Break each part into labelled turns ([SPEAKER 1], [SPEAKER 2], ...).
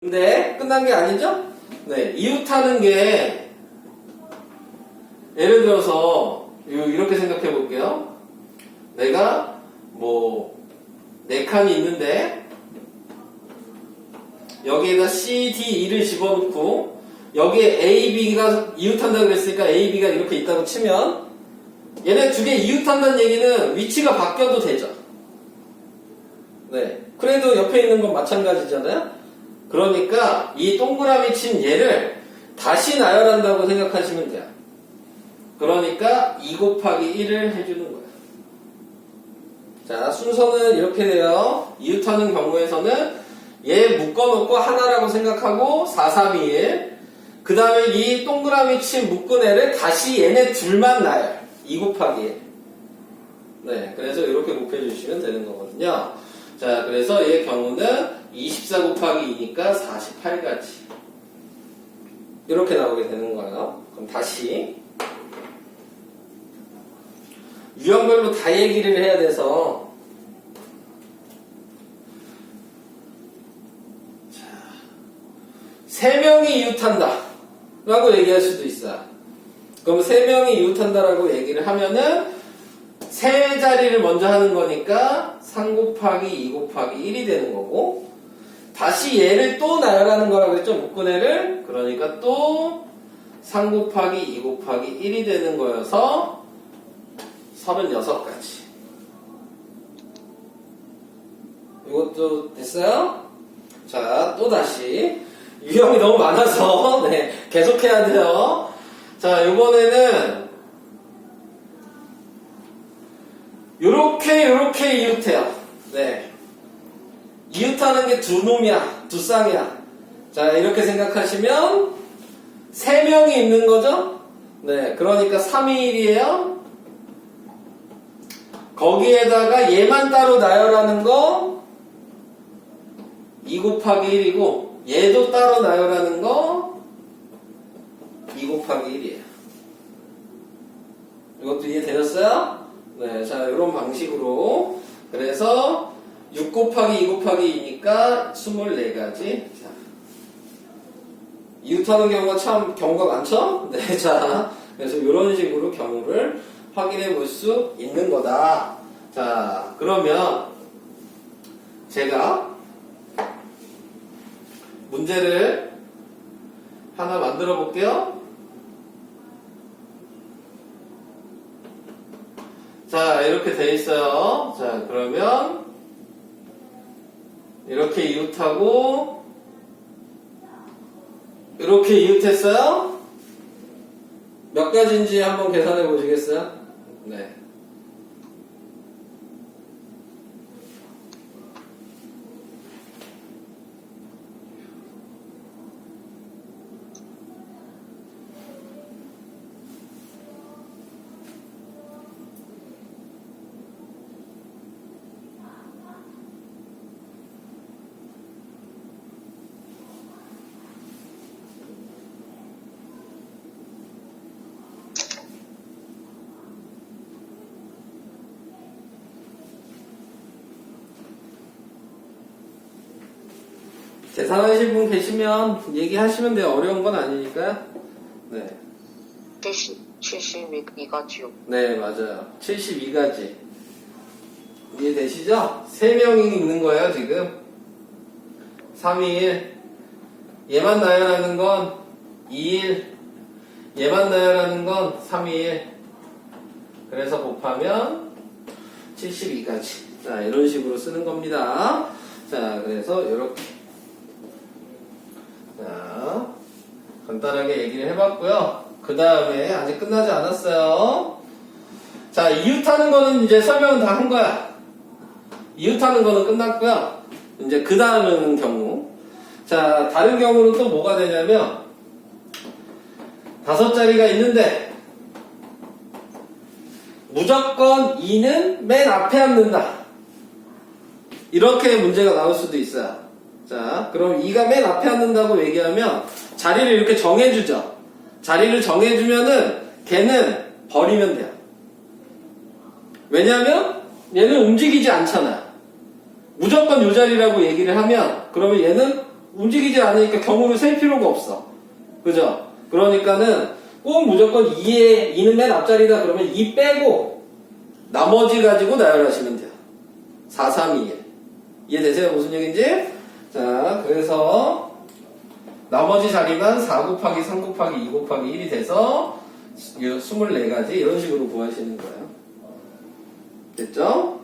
[SPEAKER 1] 근데 끝난 게 아니죠? 네, 이웃하는 게 예를 들어서 이렇게 생각해 볼게요. 내가 뭐 4칸이 있는데 여기에다 C, D, E를 집어넣고 여기에 A, B가 이웃한다고 그랬으니까 A, B가 이렇게 있다고 치면 얘네 두 개 이웃한다는 얘기는 위치가 바뀌어도 되죠. 네, 그래도 옆에 있는 건 마찬가지잖아요. 그러니까 이 동그라미 친 얘를 다시 나열한다고 생각하시면 돼요. 그러니까 2 곱하기 1을 해주는 거예요. 자, 순서는 이렇게 돼요. 이웃하는 경우에서는 얘 묶어놓고 하나라고 생각하고 4, 3, 2, 1. 그 다음에 이 동그라미 친 묶은 애를 다시 얘네 둘만 나열. 2 곱하기 1. 네, 그래서 이렇게 곱해주시면 되는 거거든요. 자, 그래서 얘의 경우는 24 곱하기 2니까 48가지. 이렇게 나오게 되는 거예요. 그럼 다시. 유형별로 다 얘기를 해야 돼서. 자, 3명이 이웃한다. 라고 얘기할 수도 있어요. 그럼 3명이 이웃한다라고 얘기를 하면은 세 자리를 먼저 하는 거니까 3 곱하기 2 곱하기 1이 되는 거고, 다시 얘를 또 나열하는 거라고 했죠, 묶은 애를. 그러니까 또 3 곱하기 2 곱하기 1이 되는 거여서 36가지. 이것도 됐어요? 자, 또 다시. 유형이 너무 많아서, 네, 계속해야 돼요. 자, 이번에는 요렇게 이웃해요. 네. 이웃하는 게 두 놈이야. 두 쌍이야. 자, 이렇게 생각하시면 3명이 있는 거죠? 네. 그러니까 3, 2, 1이에요. 거기에다가 얘만 따로 나열하는 거 2 곱하기 1이고 얘도 따로 나열하는 거 2 곱하기 1이에요. 이것도 이해되셨어요? 네, 자, 이런 방식으로. 그래서 6 곱하기 2 곱하기 2니까 24가지. 자, 이웃하는 경우가 참 경우가 많죠? 네, 자, 그래서 이런 식으로 경우를 확인해 볼 수 있는 거다. 자, 그러면 제가 문제를 하나 만들어 볼게요. 자, 이렇게 돼 있어요. 자, 그러면 이렇게 이웃하고 이렇게 이웃했어요? 몇 가지인지 한번 계산해 보시겠어요? 네. 계산하실 분 계시면 얘기하시면 돼요. 어려운 건 아니니까요. 네.
[SPEAKER 2] 72가지요.
[SPEAKER 1] 네, 맞아요. 72가지. 이해되시죠? 3명이 있는 거예요, 지금. 3, 2, 1. 얘만 나열하는 건 2, 1. 얘만 나열하는 건 3, 2, 1. 그래서 곱하면 72가지. 자, 이런 식으로 쓰는 겁니다. 자, 그래서 이렇게. 자, 간단하게 얘기를 해봤고요. 그 다음에 아직 끝나지 않았어요. 자, 이웃하는 거는 이제 설명은 다 한 거야. 이웃하는 거는 끝났고요. 이제 그 다음은 경우. 자, 다른 경우는 또 뭐가 되냐면 5자리가 있는데 무조건 2는 맨 앞에 앉는다. 이렇게 문제가 나올 수도 있어요. 자, 그럼 2가 맨 앞에 앉는다고 얘기하면 자리를 이렇게 정해주죠. 자리를 정해주면은 걔는 버리면 돼요. 왜냐하면 얘는 움직이지 않잖아. 무조건 이 자리라고 얘기를 하면 그러면 얘는 움직이지 않으니까 경우를 셀 필요가 없어. 그죠? 그러니까는 꼭 무조건 2는 맨 앞자리다 그러면 2 빼고 나머지 가지고 나열하시면 돼요. 4, 3, 2, 1. 이해되세요? 무슨 얘기인지? 자, 그래서 나머지 자리만 4 곱하기 3 곱하기 2 곱하기 1이 돼서 24가지 이런 식으로 구하시는 거예요. 됐죠?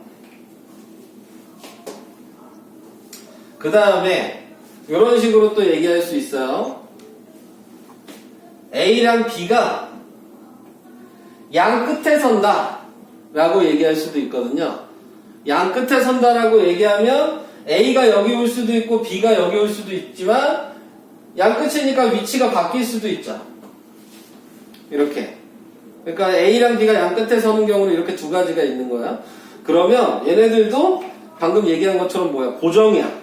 [SPEAKER 1] 그 다음에 이런 식으로 또 얘기할 수 있어요. A랑 B가 양 끝에 선다 라고 얘기할 수도 있거든요. 양 끝에 선다라고 얘기하면 A가 여기 올 수도 있고 B가 여기 올 수도 있지만 양 끝이니까 위치가 바뀔 수도 있죠. 이렇게. 그러니까 A랑 B가 양 끝에 서는 경우는 이렇게 두 가지가 있는 거야. 그러면 얘네들도 방금 얘기한 것처럼 뭐야? 고정이야.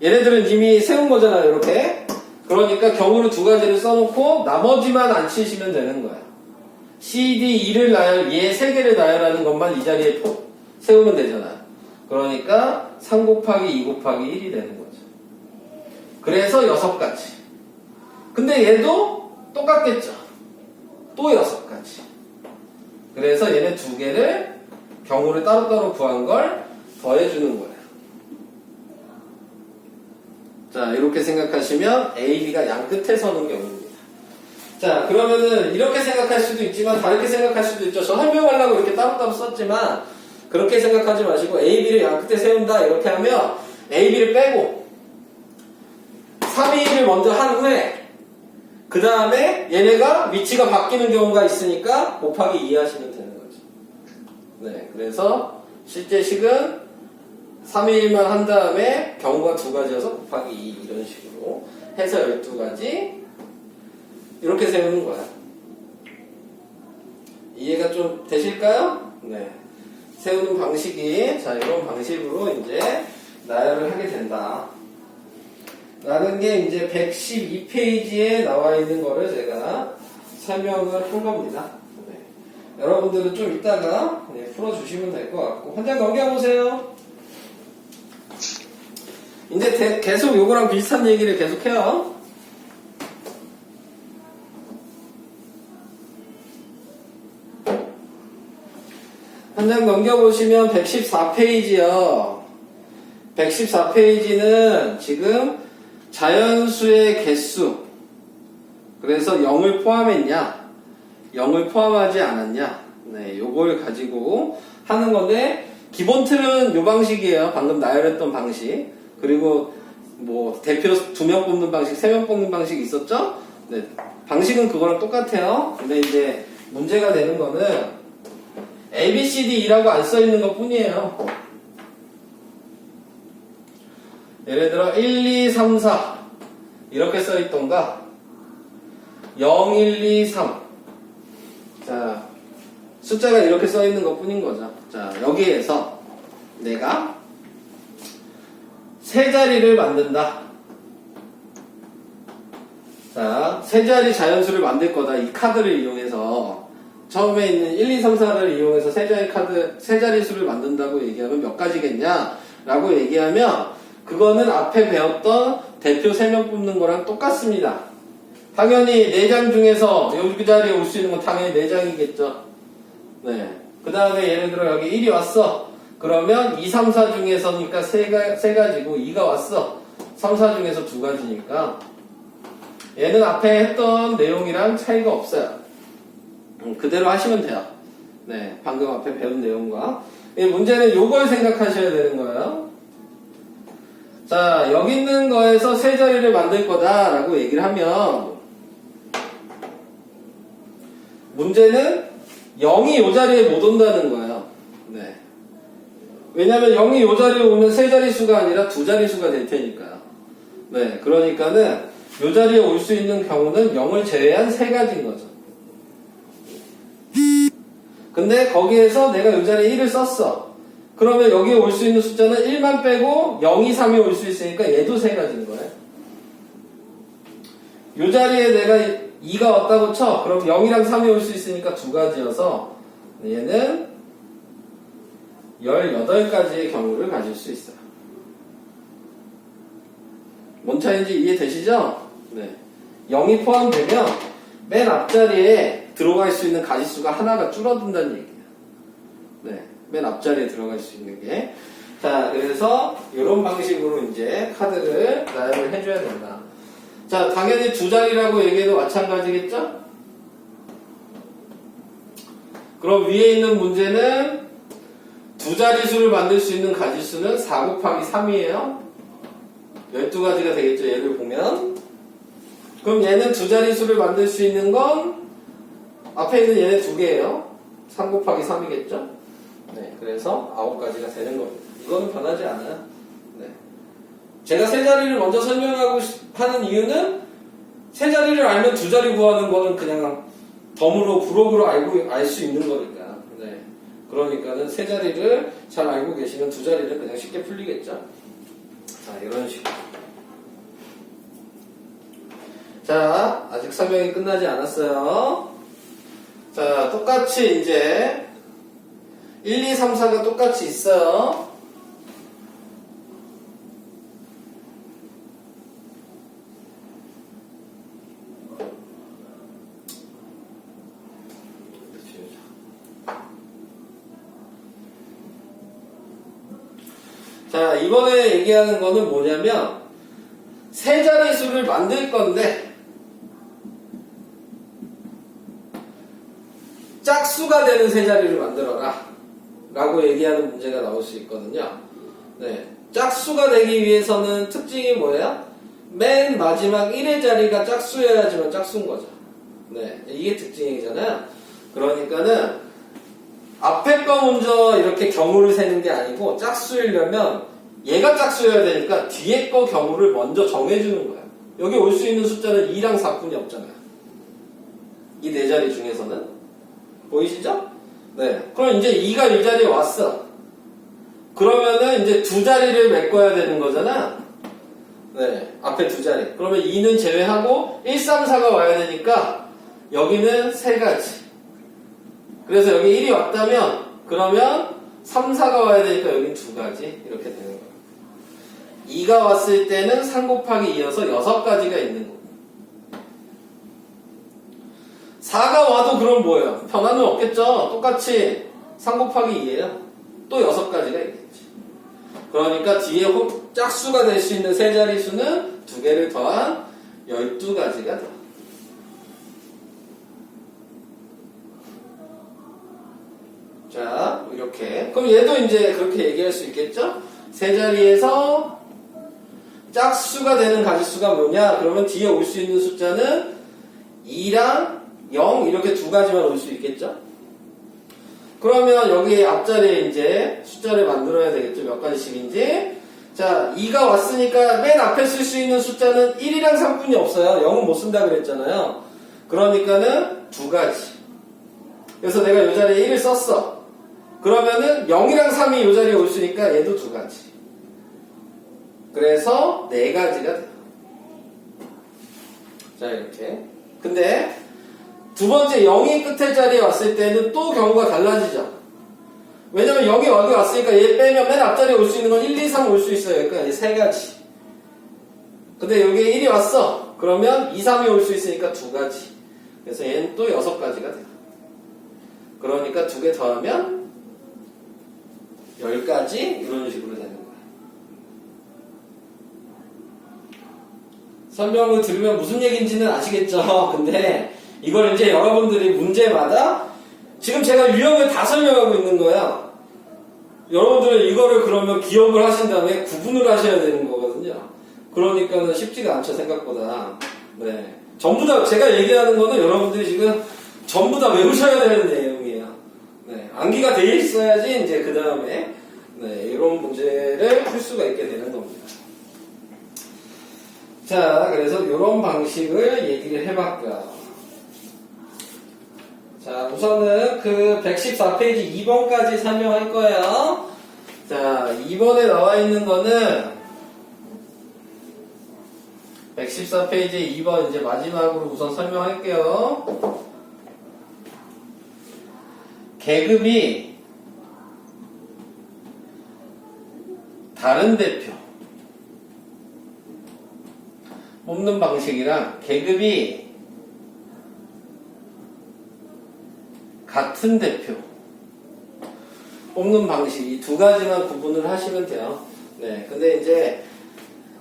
[SPEAKER 1] 얘네들은 이미 세운 거잖아요. 이렇게. 그러니까 경우를 두 가지를 써놓고 나머지만 안 치시면 되는 거야. C, D, E를 얘 세 개를 나열하는 것만 이 자리에 세우면 되잖아요. 그러니까 3 곱하기 2 곱하기 1이 되는 거죠. 그래서 6가지. 근데 얘도 똑같겠죠. 또 6가지. 그래서 얘네 두 개를 경우를 따로따로 구한 걸 더해주는 거예요. 자, 이렇게 생각하시면 A, B가 양 끝에 서는 경우입니다. 자, 그러면은 이렇게 생각할 수도 있지만 다르게 생각할 수도 있죠. 저 설명하려고 이렇게 따로따로 썼지만 그렇게 생각하지 마시고 A, B를 양 끝에 세운다 이렇게 하면 A, B를 빼고 3, 2, 1을 먼저 한 후에 그 다음에 얘네가 위치가 바뀌는 경우가 있으니까 곱하기 2 하시면 되는 거죠. 네, 그래서 실제 식은 3, 2, 1만 한 다음에 경우가 두 가지여서 곱하기 2 이런 식으로 해서 12가지 이렇게 세우는 거야. 이해가 좀 되실까요? 네. 세우는 방식이 자 이런 방식으로 이제 나열을 하게 된다. 라는 게 이제 112페이지에 나와 있는 거를 제가 설명을 한 겁니다. 네. 여러분들은 좀 이따가 풀어주시면 될 것 같고 한 장 넘겨보세요. 이제 계속 요거랑 비슷한 얘기를 계속 해요. 한 장 넘겨보시면 114페이지요. 114페이지는 지금 자연수의 개수. 그래서 0을 포함했냐, 0을 포함하지 않았냐. 네, 요걸 가지고 하는 건데, 기본 틀은 요 방식이에요. 방금 나열했던 방식. 그리고 뭐 대표 2명 뽑는 방식, 3명 뽑는 방식이 있었죠? 네, 방식은 그거랑 똑같아요. 근데 이제 문제가 되는 거는 A, B, C, D라고 안 써있는 것 뿐이에요. 예를 들어 1, 2, 3, 4 이렇게 써있던가 0, 1, 2, 3 자, 숫자가 이렇게 써있는 것 뿐인 거죠. 자, 여기에서 내가 세 자리를 만든다. 자, 세 자리 자연수를 만들 거다. 이 카드를 이용해서 처음에 있는 1, 2, 3, 4를 이용해서 세 자리 수를 만든다고 얘기하면 몇 가지겠냐? 라고 얘기하면 그거는 앞에 배웠던 대표 3명 뽑는 거랑 똑같습니다. 당연히 4장 중에서 여기 자리에 올 수 있는 건 당연히 4장이겠죠. 네. 그 다음에 예를 들어 여기 1이 왔어. 그러면 2, 3, 4 중에서니까 3가지고 2가 왔어. 3, 4 중에서 2가지니까 얘는 앞에 했던 내용이랑 차이가 없어요. 그대로 하시면 돼요. 네, 방금 앞에 배운 내용과. 문제는 요걸 생각하셔야 되는 거예요. 자, 여기 있는 거에서 세 자리를 만들 거다 라고 얘기를 하면 문제는 0이 요 자리에 못 온다는 거예요. 네. 왜냐면 0이 요 자리에 오면 세 자릿수가 아니라 두 자릿수가 될 테니까요. 네, 그러니까는 요 자리에 올 수 있는 경우는 0을 제외한 3가지인 거죠. 근데 거기에서 내가 요 자리에 1을 썼어. 그러면 여기에 올 수 있는 숫자는 1만 빼고 0, 2, 3이 올 수 있으니까 얘도 3가지인 거예요. 요 자리에 내가 2가 왔다고 쳐. 그럼 0이랑 3이 올 수 있으니까 2가지여서 얘는 18가지의 경우를 가질 수 있어요. 뭔 차이인지 이해되시죠? 네. 0이 포함되면 맨 앞자리에 들어갈 수 있는 가지수가 하나가 줄어든다는 얘기예요. 네. 맨 앞자리에 들어갈 수 있는 게. 자, 그래서 이런 방식으로 이제 카드를 나열을 해줘야 된다. 자, 당연히 두 자리라고 얘기해도 마찬가지겠죠? 그럼 위에 있는 문제는 두 자리수를 만들 수 있는 가지수는 4 곱하기 3이에요. 12가지가 되겠죠, 얘를 보면. 그럼 얘는 두 자리수를 만들 수 있는 건 앞에 있는 얘네 두 개예요. 3 곱하기 3이겠죠? 네, 그래서 9가지가 되는 겁니다. 이거는 변하지 않아요. 네. 제가 세 자리를 먼저 설명하고 하는 이유는 세 자리를 알면 두 자리 구하는 거는 그냥 덤으로 부록으로 알 수 있는 거니까. 네. 그러니까는 세 자리를 잘 알고 계시면 두 자리를 그냥 쉽게 풀리겠죠. 자, 이런 식으로. 자, 아직 설명이 끝나지 않았어요. 자, 똑같이 이제 1, 2, 3, 4가 똑같이 있어요. 자, 이번에 얘기하는 거는 뭐냐면 세 자리수를 만들 건데 짝수가 되는 세 자리를 만들어라 라고 얘기하는 문제가 나올 수 있거든요. 네. 짝수가 되기 위해서는 특징이 뭐예요? 맨 마지막 1의 자리가 짝수여야지만 짝수인 거죠. 네. 이게 특징이잖아요. 그러니까는 앞에 거 먼저 이렇게 경우를 세는 게 아니고 짝수이려면 얘가 짝수여야 되니까 뒤에 거 경우를 먼저 정해주는 거예요. 여기 올 수 있는 숫자는 2랑 4뿐이 없잖아요. 이 네 자리 중에서는. 보이시죠? 네. 그럼 이제 2가 이 자리에 왔어. 그러면은 이제 두 자리를 메꿔야 되는 거잖아. 네. 앞에 두 자리. 그러면 2는 제외하고 1, 3, 4가 와야 되니까 여기는 세 가지. 그래서 여기 1이 왔다면 그러면 3, 4가 와야 되니까 여긴 두 가지. 이렇게 되는 거예요. 2가 왔을 때는 3 곱하기 2여서 6가지가 있는 거예요. 4가 와도 그럼 뭐예요? 변화는 없겠죠? 똑같이 3 곱하기 2예요. 또 6가지가 있겠지. 그러니까 뒤에 짝수가 될 수 있는 세 자리수는 2개를 더한 12가지가 돼. 자, 이렇게. 그럼 얘도 이제 그렇게 얘기할 수 있겠죠? 세 자리에서 짝수가 되는 가지수가 뭐냐? 그러면 뒤에 올 수 있는 숫자는 2랑 0 이렇게 두 가지만 올 수 있겠죠? 그러면 여기 앞자리에 이제 숫자를 만들어야 되겠죠? 몇 가지씩인지. 자, 2가 왔으니까 맨 앞에 쓸 수 있는 숫자는 1이랑 3뿐이 없어요. 0은 못 쓴다 그랬잖아요. 그러니까는 두 가지. 그래서 내가 이 자리에 1을 썼어. 그러면은 0이랑 3이 이 자리에 올 수 있으니까 얘도 두 가지. 그래서 네 가지가 돼요. 자, 이렇게. 근데 두 번째 0이 끝에 자리에 왔을 때는 또 경우가 달라지죠. 왜냐면 0이 여기 왔으니까 얘 빼면 맨 앞자리에 올 수 있는 건 1, 2, 3 올 수 있어요. 그러니까 이제 세 가지. 근데 여기에 1이 왔어. 그러면 2, 3이 올 수 있으니까 두 가지. 그래서 얘는 또 6가지가 돼요. 그러니까 두 개 더하면 10가지 이런 식으로 되는 거예요. 설명을 들으면 무슨 얘기인지는 아시겠죠? 근데 이걸 이제 여러분들이 문제마다 지금 제가 유형을 다 설명하고 있는 거야. 여러분들은 이거를 그러면 기억을 하신 다음에 구분을 하셔야 되는 거거든요. 그러니까는 쉽지가 않죠, 생각보다. 네. 전부 다 제가 얘기하는 거는 여러분들이 지금 전부 다 외우셔야 되는 내용이에요. 네. 암기가 돼 있어야지 이제 그 다음에 네, 이런 문제를 풀 수가 있게 되는 겁니다. 자, 그래서 이런 방식을 얘기를 해봤고요. 자, 우선은 그 114페이지 2번까지 설명할 거예요. 자, 2번에 나와 있는 거는 114페이지 2번 이제 마지막으로 우선 설명할게요. 계급이 다른 대표 뽑는 방식이랑 계급이 같은 대표 뽑는 방식 이 두 가지만 구분을 하시면 돼요. 네, 근데 이제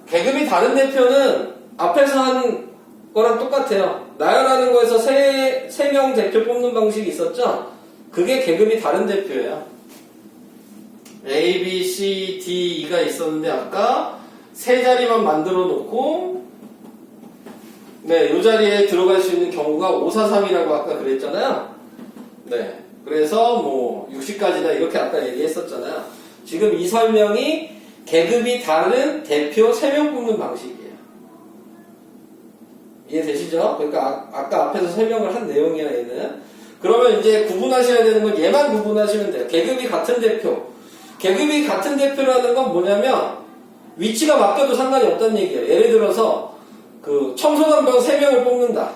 [SPEAKER 1] 계급이 다른 대표는 앞에서 한 거랑 똑같아요. 나열하는 거에서 세 명 대표 뽑는 방식이 있었죠? 그게 계급이 다른 대표예요. A, B, C, D, E가 있었는데 아까 세 자리만 만들어 놓고 네, 이 자리에 들어갈 수 있는 경우가 5, 4, 3이라고 아까 그랬잖아요. 네, 그래서 뭐 60까지다 이렇게 아까 얘기했었잖아요. 지금 이 설명이 계급이 다른 대표 3명 뽑는 방식이에요. 이해되시죠? 그러니까 아까 앞에서 설명을 한 내용이야 얘는. 그러면 이제 구분하셔야 되는 건 얘만 구분하시면 돼요. 계급이 같은 대표. 계급이 같은 대표라는 건 뭐냐면 위치가 바뀌어도 상관이 없다는 얘기예요. 예를 들어서 그 청소당번 3명을 뽑는다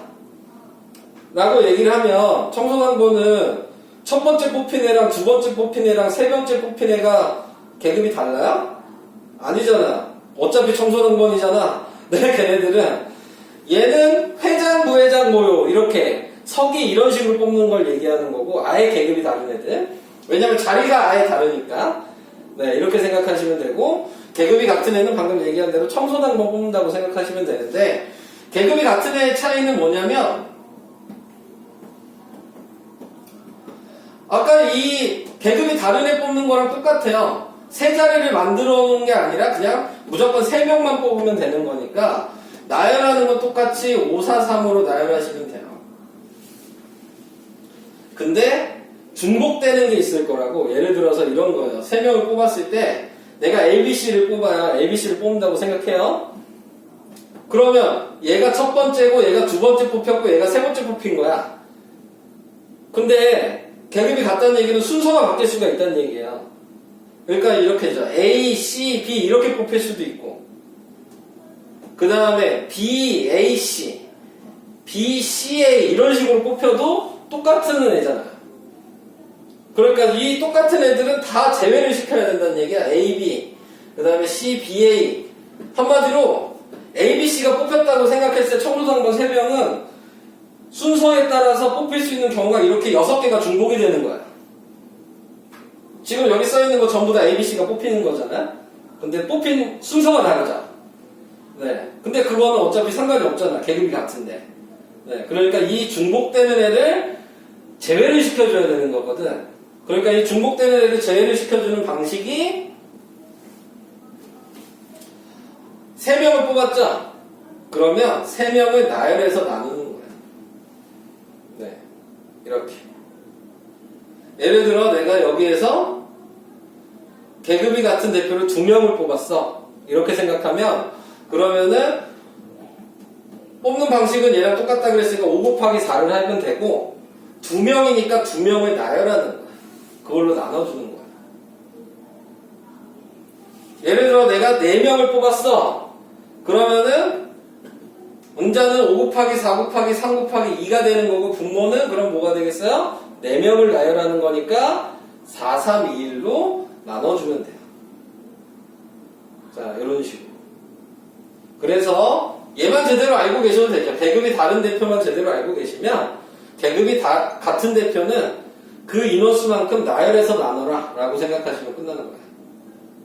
[SPEAKER 1] 라고 얘기를 하면 청소당번은 첫 번째 뽑힌 애랑 두 번째 뽑힌 애랑 세 번째 뽑힌 애가 계급이 달라요? 아니잖아. 어차피 청소당번이잖아. 네, 걔네들은 얘는 회장, 부회장, 모요 이렇게 석이 이런 식으로 뽑는 걸 얘기하는 거고 아예 계급이 다른 애들. 왜냐면 자리가 아예 다르니까. 네, 이렇게 생각하시면 되고 계급이 같은 애는 방금 얘기한 대로 청소당번 뽑는다고 생각하시면 되는데 계급이 같은 애의 차이는 뭐냐면 아까 이 계급이 다른 애 뽑는 거랑 똑같아요. 세 자리를 만들어 놓은 게 아니라 그냥 무조건 3명만 뽑으면 되는 거니까 나열하는 건 똑같이 5, 4, 3으로 나열하시면 돼요. 근데 중복되는 게 있을 거라고. 예를 들어서 이런 거예요. 3명을 뽑았을 때 내가 ABC를 뽑아야 ABC를 뽑는다고 생각해요. 그러면 얘가 첫 번째고 얘가 두 번째 뽑혔고 얘가 세 번째 뽑힌 거야. 근데 계급이 같다는 얘기는 순서가 바뀔 수가 있다는 얘기예요. 그러니까 이렇게죠. A, C, B 이렇게 뽑힐 수도 있고 그 다음에 B, A, C, B, C, A 이런 식으로 뽑혀도 똑같은 애잖아요. 그러니까 이 똑같은 애들은 다 제외를 시켜야 된다는 얘기야. A, B, 그 다음에 C, B, A. 한마디로 A, B, C가 뽑혔다고 생각했을 때 청소당번 3명은 순서에 따라서 뽑힐 수 있는 경우가 이렇게 6개가 중복이 되는 거야. 지금 여기 써있는 거 전부 다 A, B, C가 뽑히는 거잖아. 근데 뽑힌 순서가 다르죠. 네. 근데 그거는 어차피 상관이 없잖아. 계급이 같은데. 네. 그러니까 이 중복되는 애를 제외를 시켜줘야 되는 거거든. 그러니까 이 중복되는 애를 제외를 시켜주는 방식이 3명을 뽑았죠? 그러면 3명을 나열해서 나누는 거예요. 네. 이렇게. 예를 들어 내가 여기에서 계급이 같은 대표를 2명을 뽑았어. 이렇게 생각하면 그러면은 뽑는 방식은 얘랑 똑같다 그랬으니까 5 곱하기 4를 하면 되고 2명이니까 2명을 나열하는 거야. 그걸로 나눠주는 거야. 예를 들어 내가 4명을 뽑았어. 그러면은 운자는 5 곱하기 4 곱하기 3 곱하기 2가 되는 거고 분모는 그럼 뭐가 되겠어요? 4명을 나열하는 거니까 4, 3, 2, 1로 나눠주면 돼요. 자, 이런 식으로. 그래서 얘만 제대로 알고 계셔도 되죠. 계급이 다른 대표만 제대로 알고 계시면 계급이 같은 대표는 그 인원수만큼 나열해서 나눠라 라고 생각하시면 끝나는 거예요.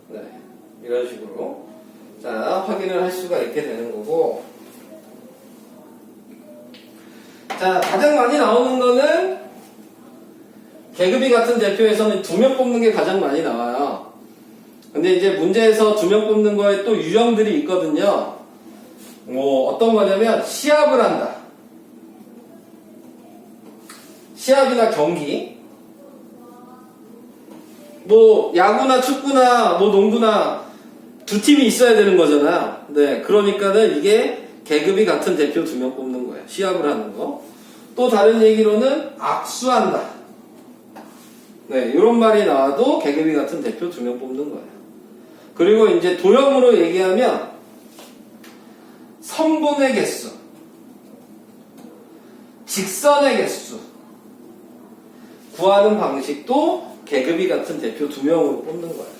[SPEAKER 1] 네, 이런 식으로 자 확인을 할 수가 있게 되는 거고 자 가장 많이 나오는 거는 계급이 같은 대표에서는 2명 뽑는 게 가장 많이 나와요. 근데 이제 문제에서 2명 뽑는 거에 또 유형들이 있거든요. 뭐 어떤 거냐면 시합을 한다. 시합이나 경기 뭐 야구나 축구나 뭐 농구나 두 팀이 있어야 되는 거잖아요. 네, 그러니까는 이게 계급이 같은 대표 2명 뽑는 거예요. 시합을 하는 거. 또 다른 얘기로는 악수한다. 네, 이런 말이 나와도 계급이 같은 대표 2명 뽑는 거예요. 그리고 이제 도형으로 얘기하면 선분의 개수, 직선의 개수 구하는 방식도 계급이 같은 대표 2명으로 뽑는 거예요.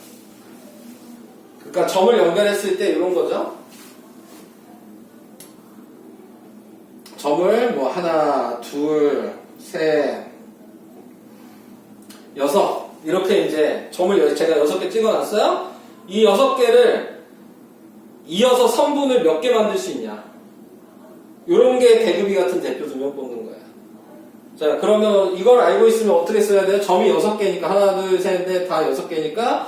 [SPEAKER 1] 그러니까 점을 연결했을 때 이런 거죠. 점을 뭐 하나, 둘, 셋, 여섯 이렇게 이제 점을 제가 6개 찍어놨어요. 이 6개를 이어서 선분을 몇 개 만들 수 있냐. 이런 게 계급이 같은 대표 2명 뽑는 거야. 자, 그러면 이걸 알고 있으면 어떻게 써야 돼요? 점이 6개니까 하나, 둘, 셋, 넷 다 6개니까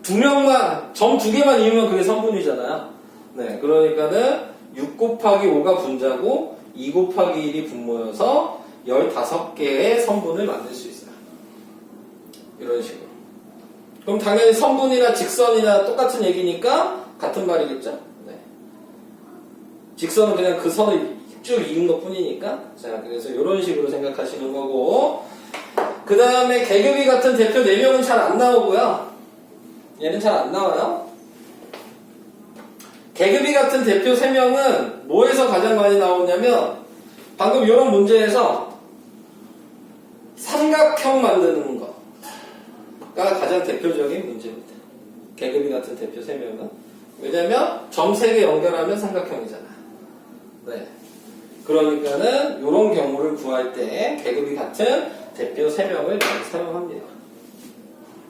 [SPEAKER 1] 2명만 점 2개만 이으면 그게 선분이잖아요. 네, 그러니까는 6 곱하기 5가 분자고 2 곱하기 1이 분모여서 15개의 선분을 만들 수 있어요. 이런 식으로. 그럼 당연히 선분이나 직선이나 똑같은 얘기니까 같은 말이겠죠? 네. 직선은 그냥 그 선을 쭉 이은 것 뿐이니까. 자, 그래서 이런 식으로 생각하시는 거고. 그 다음에 계급이 같은 대표 4명은 잘 안 나오고요. 얘는 잘 안 나와요. 계급이 같은 대표 3명은 뭐에서 가장 많이 나오냐면 방금 이런 문제에서 삼각형 만드는 거가 가장 대표적인 문제입니다. 계급이 같은 대표 3명은. 왜냐면 점 3개 연결하면 삼각형이잖아. 네. 그러니까는 이런 경우를 구할 때 계급이 같은 대표 3명을 많이 사용합니다.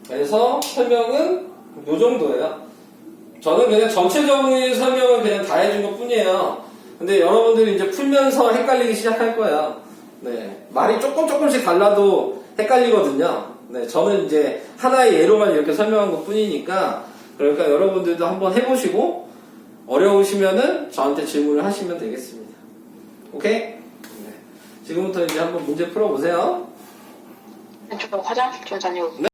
[SPEAKER 1] 그래서 설명은 이 정도예요. 저는 그냥 전체적인 설명을 그냥 다 해준 것 뿐이에요. 근데 여러분들이 이제 풀면서 헷갈리기 시작할 거예요. 네. 말이 조금씩 달라도 헷갈리거든요. 네. 저는 이제 하나의 예로만 이렇게 설명한 것 뿐이니까, 그러니까 여러분들도 한번 해보시고, 어려우시면은 저한테 질문을 하시면 되겠습니다. 오케이? 네. 지금부터 이제 한번 문제 풀어보세요.
[SPEAKER 2] 저 화장실 좀 다녀올게요.